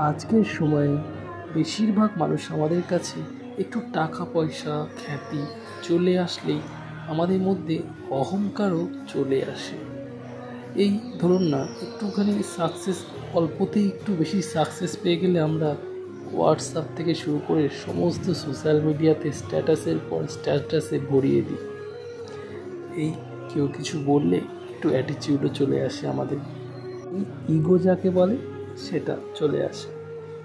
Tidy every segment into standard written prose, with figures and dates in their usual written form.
আজকের সময়ে বেশিরভাগ মানুষ আমাদের কাছে একটু টাকা পয়সা খ্যাতি চলে আসলেই আমাদের মধ্যে অহংকারও চলে আসে। এই ধরুন না, একটুখানি সাকসেস, অল্পতেই একটু বেশি সাকসেস পেয়ে গেলে আমরা হোয়াটসঅ্যাপ থেকে শুরু করে সমস্ত সোশ্যাল মিডিয়াতে স্ট্যাটাসের পর স্ট্যাটাসে ভরিয়ে দিই। এই কেউ কিছু বললে একটু অ্যাটিটিউডও চলে আসে আমাদের, ইগো যাকে বলে সেটা চলে আসে।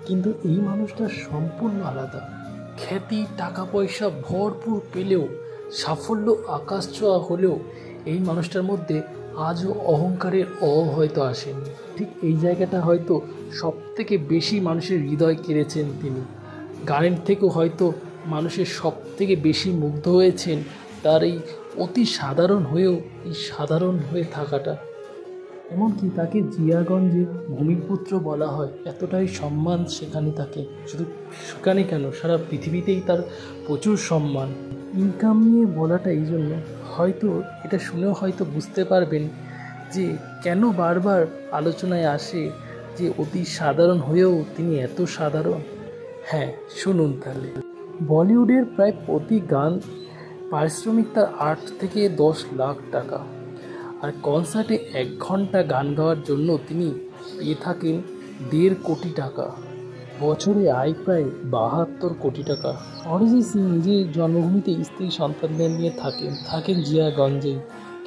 কিন্তু এই মানুষটা সম্পূর্ণ আলাদা। খ্যাতি টাকা পয়সা ভরপুর পেলেও, সাফল্য আকাশ ছোঁয়া হলেও এই মানুষটার মধ্যে আজও অহংকারের হয়তো আসেনি। ঠিক এই জায়গাটা হয়তো সব থেকে বেশি মানুষের হৃদয় কেড়েছেন তিনি। গানের থেকেও হয়তো মানুষের সব থেকে বেশি মুগ্ধ হয়েছেন তার এই অতি সাধারণ হয়েও এই সাধারণ হয়ে থাকাটা। এমনকি তাকে জিয়াগঞ্জের ভূমিপুত্র বলা হয়, এতটাই সম্মান সেখানে তাকে। শুধু সেখানে কেন, সারা পৃথিবীতেই তার প্রচুর সম্মান। ইনকাম নিয়ে বলাটা এই জন্য, হয়তো এটা শুনেও হয়তো বুঝতে পারবেন যে কেন বারবার আলোচনায় আসে যে অতি সাধারণ হয়েও তিনি এত সাধারণ। হ্যাঁ, শুনুন তাহলে। বলিউডের প্রায় প্রতি গান পারিশ্রমিক তার 8 থেকে 10 লাখ টাকা। আর কনসার্টে 1 ঘন্টা গান গাওয়ার জন্য তিনি পেয়ে থাকেন 1.5 কোটি টাকা। বছরে আয় প্রায় 72 কোটি টাকা। অরিজিৎ সিং নিজের জন্মভূমিতে স্ত্রী সন্তানদের নিয়ে থাকেন জিয়াগঞ্জেই,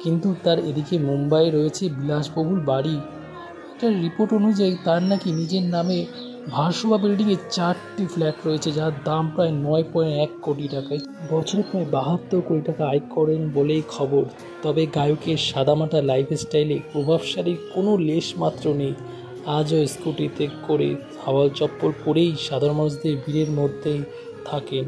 কিন্তু তার এদিকে মুম্বাইয়ে রয়েছে বিলাসবহুল বাড়ি। একটা রিপোর্ট অনুযায়ী তার নাকি নিজের নামে ভার্সোভা বিল্ডিংয়ে 4টি ফ্ল্যাট রয়েছে, যার দাম প্রায় 9.1 কোটি টাকায়। বছরে প্রায় 72 কোটি টাকা আয় করেন বলেই খবর। তবে গায়কের সাদামাটা লাইফস্টাইলে প্রভাবশালীর কোনো লেশ মাত্র নেই। আজও স্কুটিতে করে হাওয়াল চপ্পল পরেই সাধারণ মানুষদের ভিড়ের মধ্যেই থাকেন।